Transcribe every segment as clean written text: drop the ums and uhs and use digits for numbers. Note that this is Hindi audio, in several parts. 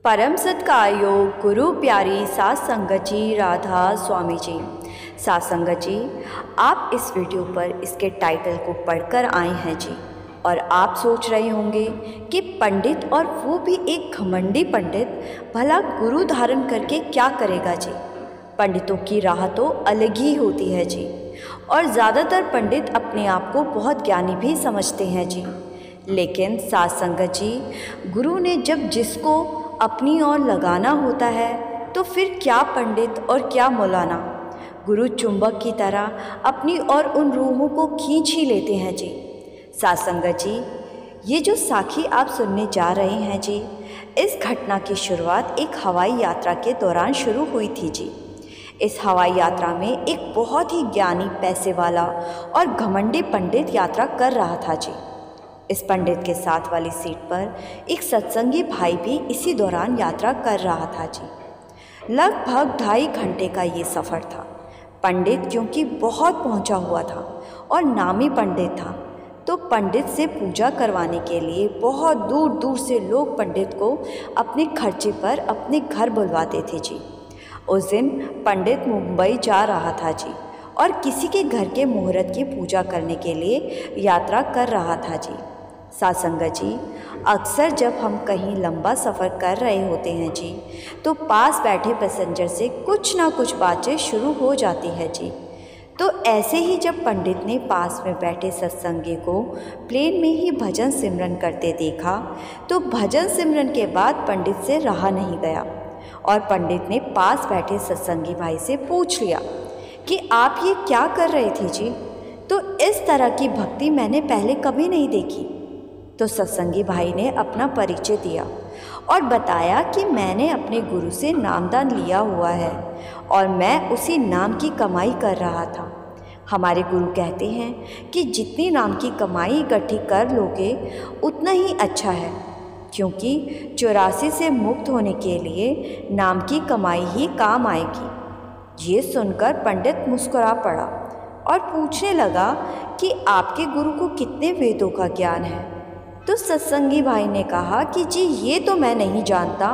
परम सत्कारयोग गुरु प्यारी सात संगत जी राधा स्वामी जी। सात संगत जी, आप इस वीडियो पर इसके टाइटल को पढ़कर आए हैं जी, और आप सोच रहे होंगे कि पंडित, और वो भी एक घमंडी पंडित, भला गुरु धारण करके क्या करेगा जी। पंडितों की राह तो अलग ही होती है जी, और ज़्यादातर पंडित अपने आप को बहुत ज्ञानी भी समझते हैं जी। लेकिन सात संगत जी, गुरु ने जब जिसको अपनी ओर लगाना होता है तो फिर क्या पंडित और क्या मौलाना, गुरु चुंबक की तरह अपनी ओर उन रूहों को खींच ही लेते हैं जी। सात संगत जी, ये जो साखी आप सुनने जा रहे हैं जी, इस घटना की शुरुआत एक हवाई यात्रा के दौरान शुरू हुई थी जी। इस हवाई यात्रा में एक बहुत ही ज्ञानी, पैसे वाला और घमंडी पंडित यात्रा कर रहा था जी। इस पंडित के साथ वाली सीट पर एक सत्संगी भाई भी इसी दौरान यात्रा कर रहा था जी। लगभग 2.5 घंटे का ये सफ़र था। पंडित क्योंकि बहुत पहुंचा हुआ था और नामी पंडित था, तो पंडित से पूजा करवाने के लिए बहुत दूर दूर से लोग पंडित को अपने खर्चे पर अपने घर बुलवाते थे जी। उस दिन पंडित मुंबई जा रहा था जी, और किसी के घर के मुहूर्त की पूजा करने के लिए यात्रा कर रहा था जी। सात संगत जी, अक्सर जब हम कहीं लंबा सफ़र कर रहे होते हैं जी, तो पास बैठे पैसेंजर से कुछ ना कुछ बातचीत शुरू हो जाती है जी। तो ऐसे ही जब पंडित ने पास में बैठे सत्संगी को प्लेन में ही भजन सिमरन करते देखा, तो भजन सिमरन के बाद पंडित से रहा नहीं गया, और पंडित ने पास बैठे सत्संगी भाई से पूछ लिया कि आप ये क्या कर रहे थे जी। तो इस तरह की भक्ति मैंने पहले कभी नहीं देखी। तो सत्संगी भाई ने अपना परिचय दिया और बताया कि मैंने अपने गुरु से नामदान लिया हुआ है, और मैं उसी नाम की कमाई कर रहा था। हमारे गुरु कहते हैं कि जितनी नाम की कमाई इकट्ठी कर लोगे उतना ही अच्छा है, क्योंकि 84 से मुक्त होने के लिए नाम की कमाई ही काम आएगी। ये सुनकर पंडित मुस्कुरा पड़ा और पूछने लगा कि आपके गुरु को कितने वेदों का ज्ञान है। तो सत्संगी भाई ने कहा कि जी ये तो मैं नहीं जानता,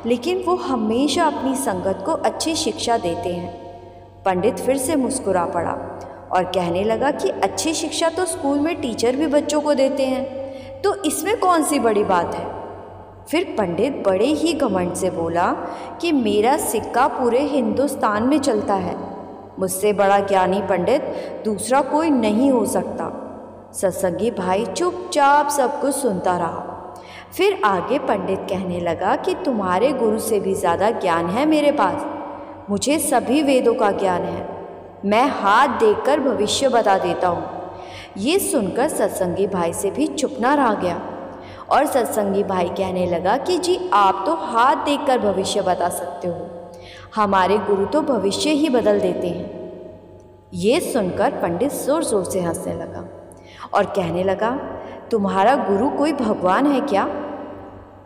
लेकिन वो हमेशा अपनी संगत को अच्छी शिक्षा देते हैं। पंडित फिर से मुस्कुरा पड़ा और कहने लगा कि अच्छी शिक्षा तो स्कूल में टीचर भी बच्चों को देते हैं, तो इसमें कौन सी बड़ी बात है। फिर पंडित बड़े ही घमंड से बोला कि मेरा सिक्का पूरे हिंदुस्तान में चलता है, मुझसे बड़ा ज्ञानी पंडित दूसरा कोई नहीं हो सकता। सत्संगी भाई चुपचाप सब कुछ सुनता रहा। फिर आगे पंडित कहने लगा कि तुम्हारे गुरु से भी ज़्यादा ज्ञान है मेरे पास, मुझे सभी वेदों का ज्ञान है, मैं हाथ देखकर भविष्य बता देता हूँ। ये सुनकर सत्संगी भाई से भी चुप ना रह गया, और सत्संगी भाई कहने लगा कि जी आप तो हाथ देखकर भविष्य बता सकते हो, हमारे गुरु तो भविष्य ही बदल देते हैं। ये सुनकर पंडित ज़ोर ज़ोर से हंसने लगा और कहने लगा तुम्हारा गुरु कोई भगवान है क्या।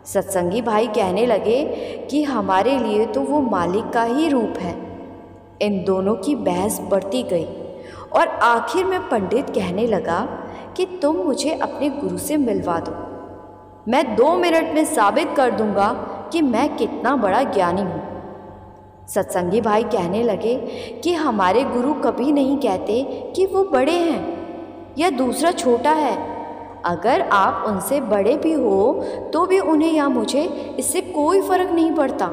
सत्संगी भाई कहने लगे कि हमारे लिए तो वो मालिक का ही रूप है। इन दोनों की बहस बढ़ती गई, और आखिर में पंडित कहने लगा कि तुम मुझे अपने गुरु से मिलवा दो, मैं 2 मिनट में साबित कर दूंगा कि मैं कितना बड़ा ज्ञानी हूँ। सत्संगी भाई कहने लगे कि हमारे गुरु कभी नहीं कहते कि वो बड़े हैं या दूसरा छोटा है। अगर आप उनसे बड़े भी हो तो भी उन्हें या मुझे इससे कोई फ़र्क नहीं पड़ता।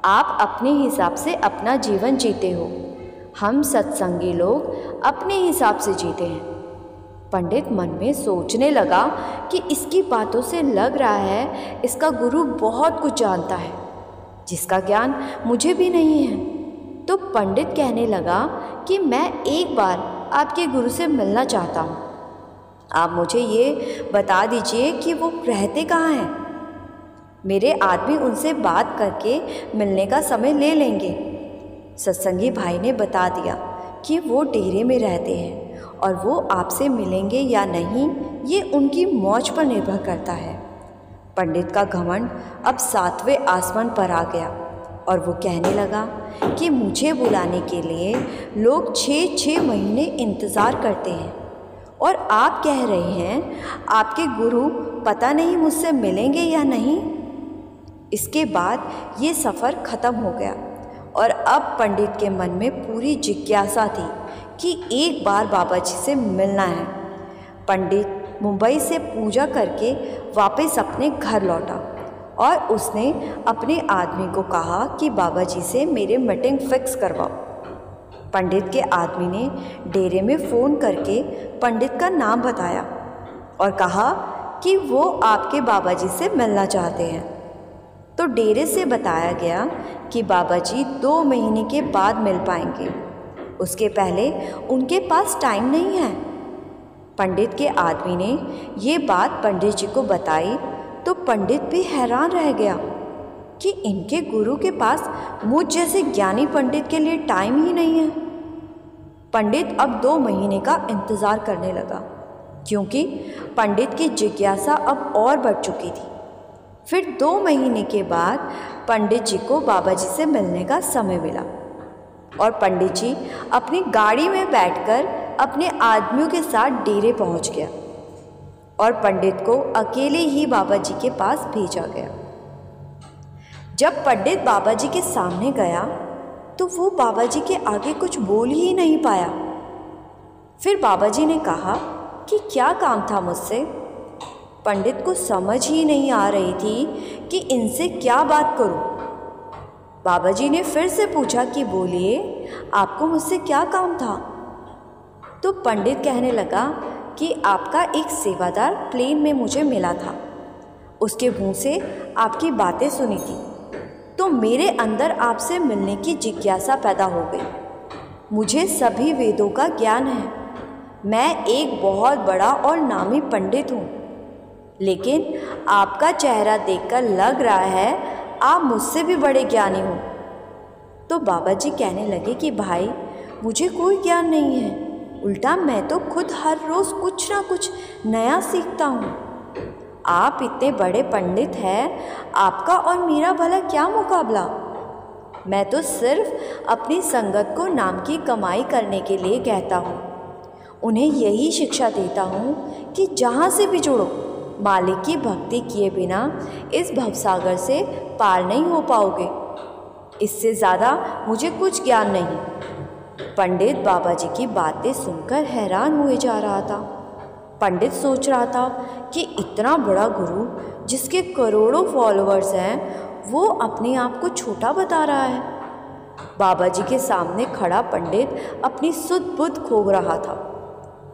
आप अपने हिसाब से अपना जीवन जीते हो, हम सत्संगी लोग अपने हिसाब से जीते हैं। पंडित मन में सोचने लगा कि इसकी बातों से लग रहा है इसका गुरु बहुत कुछ जानता है, जिसका ज्ञान मुझे भी नहीं है। तो पंडित कहने लगा कि मैं एक बार आपके गुरु से मिलना चाहता हूँ, आप मुझे ये बता दीजिए कि वो रहते कहाँ हैं। मेरे आदमी उनसे बात करके मिलने का समय ले लेंगे। सत्संगी भाई ने बता दिया कि वो डेरे में रहते हैं, और वो आपसे मिलेंगे या नहीं ये उनकी मौज पर निर्भर करता है। पंडित का घमंड अब 7वें आसमान पर आ गया, और वो कहने लगा कि मुझे बुलाने के लिए लोग 6-6 महीने इंतज़ार करते हैं, और आप कह रहे हैं आपके गुरु पता नहीं मुझसे मिलेंगे या नहीं। इसके बाद ये सफ़र ख़त्म हो गया और अब पंडित के मन में पूरी जिज्ञासा थी कि एक बार बाबा जी से मिलना है। पंडित मुंबई से पूजा करके वापस अपने घर लौटा और उसने अपने आदमी को कहा कि बाबा जी से मेरे मीटिंग फिक्स करवाओ। पंडित के आदमी ने डेरे में फ़ोन करके पंडित का नाम बताया और कहा कि वो आपके बाबा जी से मिलना चाहते हैं। तो डेरे से बताया गया कि बाबा जी 2 महीने के बाद मिल पाएंगे, उसके पहले उनके पास टाइम नहीं है। पंडित के आदमी ने ये बात पंडित जी को बताई तो पंडित भी हैरान रह गया कि इनके गुरु के पास मुझ जैसे ज्ञानी पंडित के लिए टाइम ही नहीं है। पंडित अब 2 महीने का इंतज़ार करने लगा क्योंकि पंडित की जिज्ञासा अब और बढ़ चुकी थी। फिर 2 महीने के बाद पंडित जी को बाबा जी से मिलने का समय मिला और पंडित जी अपनी गाड़ी में बैठकर अपने आदमियों के साथ डेरे पहुंच गया और पंडित को अकेले ही बाबा जी के पास भेजा गया। जब पंडित बाबा जी के सामने गया तो वो बाबा जी के आगे कुछ बोल ही नहीं पाया। फिर बाबा जी ने कहा कि क्या काम था मुझसे। पंडित को समझ ही नहीं आ रही थी कि इनसे क्या बात करूं। बाबा जी ने फिर से पूछा कि बोलिए, आपको मुझसे क्या काम था। तो पंडित कहने लगा कि आपका एक सेवादार प्लेन में मुझे मिला था, उसके मुंह से आपकी बातें सुनी थी तो मेरे अंदर आपसे मिलने की जिज्ञासा पैदा हो गई। मुझे सभी वेदों का ज्ञान है, मैं एक बहुत बड़ा और नामी पंडित हूँ, लेकिन आपका चेहरा देखकर लग रहा है आप मुझसे भी बड़े ज्ञानी हो। तो बाबा जी कहने लगे कि भाई मुझे कोई ज्ञान नहीं है, उल्टा मैं तो खुद हर रोज़ कुछ ना कुछ नया सीखता हूँ। आप इतने बड़े पंडित हैं, आपका और मेरा भला क्या मुकाबला। मैं तो सिर्फ अपनी संगत को नाम की कमाई करने के लिए कहता हूँ। उन्हें यही शिक्षा देता हूँ कि जहाँ से भी जुड़ो, मालिक की भक्ति किए बिना इस भवसागर से पार नहीं हो पाओगे। इससे ज़्यादा मुझे कुछ ज्ञान नहीं। पंडित बाबा जी की बातें सुनकर हैरान हुए जा रहा था। पंडित सोच रहा था कि इतना बड़ा गुरु जिसके करोड़ों फॉलोअर्स हैं, वो अपने आप को छोटा बता रहा है। बाबा जी के सामने खड़ा पंडित अपनी सुध बुध खो रहा था।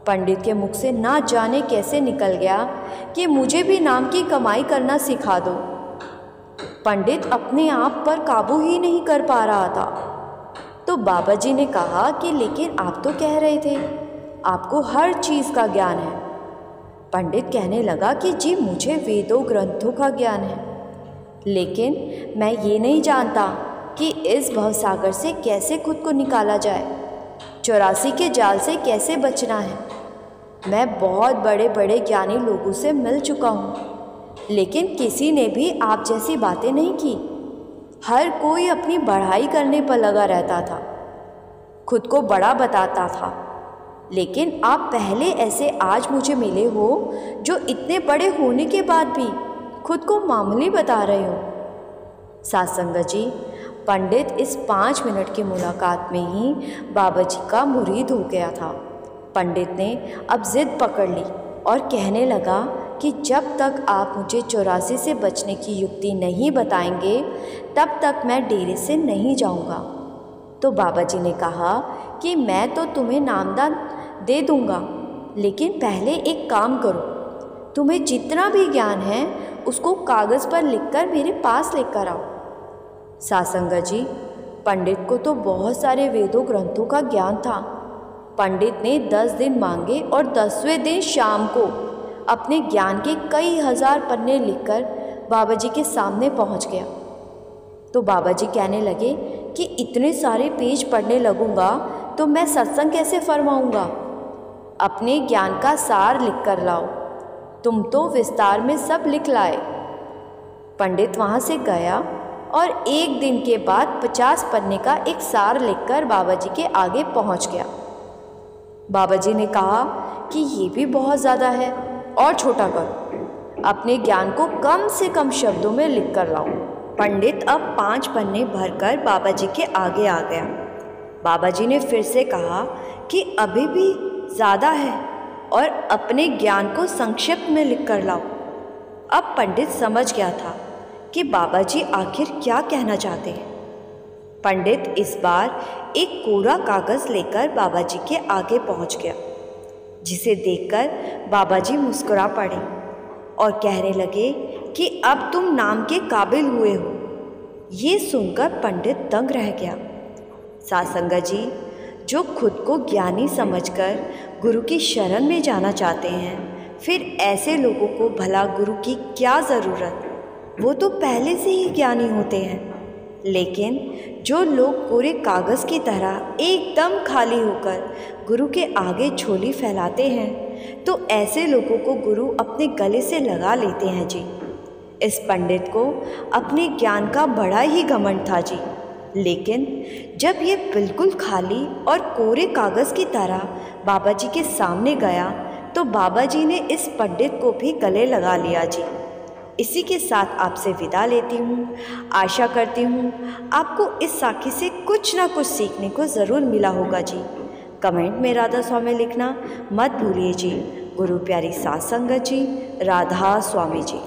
पंडित के मुख से ना जाने कैसे निकल गया कि मुझे भी नाम की कमाई करना सिखा दो। पंडित अपने आप पर काबू ही नहीं कर पा रहा था। तो बाबा जी ने कहा कि लेकिन आप तो कह रहे थे आपको हर चीज़ का ज्ञान है। पंडित कहने लगा कि जी मुझे वेदों ग्रंथों का ज्ञान है, लेकिन मैं ये नहीं जानता कि इस भवसागर से कैसे खुद को निकाला जाए, 84 के जाल से कैसे बचना है। मैं बहुत बड़े बड़े ज्ञानी लोगों से मिल चुका हूँ, लेकिन किसी ने भी आप जैसी बातें नहीं की। हर कोई अपनी बढ़ाई करने पर लगा रहता था, खुद को बड़ा बताता था, लेकिन आप पहले ऐसे आज मुझे मिले हो जो इतने बड़े होने के बाद भी खुद को मामूली बता रहे हो। साथ संगत जी, पंडित इस 5 मिनट की मुलाकात में ही बाबा जी का मुरीद हो गया था। पंडित ने अब जिद पकड़ ली और कहने लगा कि जब तक आप मुझे 84 से बचने की युक्ति नहीं बताएंगे तब तक मैं डेरे से नहीं जाऊंगा। तो बाबा जी ने कहा कि मैं तो तुम्हें नामदान दे दूंगा, लेकिन पहले एक काम करो, तुम्हें जितना भी ज्ञान है उसको कागज़ पर लिखकर मेरे पास लेकर आओ। सासंगा जी, पंडित को तो बहुत सारे वेदों ग्रंथों का ज्ञान था। पंडित ने 10 दिन मांगे और 10वें दिन शाम को अपने ज्ञान के कई हजार पन्ने लिखकर बाबा जी के सामने पहुंच गया। तो बाबा जी कहने लगे कि इतने सारे पेज पढ़ने लगूंगा तो मैं सत्संग कैसे फरमाऊंगा। अपने ज्ञान का सार लिख कर लाओ। तुम तो विस्तार में सब लिख लाए। पंडित वहाँ से गया और 1 दिन के बाद 50 पन्ने का एक सार लिखकर बाबा जी के आगे पहुँच गया। बाबा जी ने कहा कि ये भी बहुत ज़्यादा है और छोटा करो, अपने ज्ञान को कम से कम शब्दों में लिख कर लाओ। पंडित अब 5 पन्ने भरकर बाबा जी के आगे आ गया। बाबा जी ने फिर से कहा कि अभी भी ज़्यादा है और अपने ज्ञान को संक्षिप्त में लिख कर लाओ। अब पंडित समझ गया था कि बाबा जी आखिर क्या कहना चाहते हैं। पंडित इस बार एक कोरा कागज़ लेकर बाबा जी के आगे पहुंच गया, जिसे देखकर बाबा जी मुस्कुरा पड़े और कहने लगे कि अब तुम नाम के काबिल हुए हो। ये सुनकर पंडित दंग रह गया। साध संगत जी, जो खुद को ज्ञानी समझकर गुरु की शरण में जाना चाहते हैं, फिर ऐसे लोगों को भला गुरु की क्या ज़रूरत, वो तो पहले से ही ज्ञानी होते हैं। लेकिन जो लोग कोरे कागज़ की तरह एकदम खाली होकर गुरु के आगे झोली फैलाते हैं, तो ऐसे लोगों को गुरु अपने गले से लगा लेते हैं जी। इस पंडित को अपने ज्ञान का बड़ा ही घमंड था जी, लेकिन जब ये बिल्कुल खाली और कोरे कागज़ की तरह बाबा जी के सामने गया, तो बाबा जी ने इस पंडित को भी गले लगा लिया जी। इसी के साथ आपसे विदा लेती हूँ। आशा करती हूँ आपको इस साखी से कुछ ना कुछ सीखने को ज़रूर मिला होगा जी। कमेंट में राधा स्वामी लिखना मत भूलिए जी। गुरु प्यारी साध संगत जी, राधा स्वामी जी।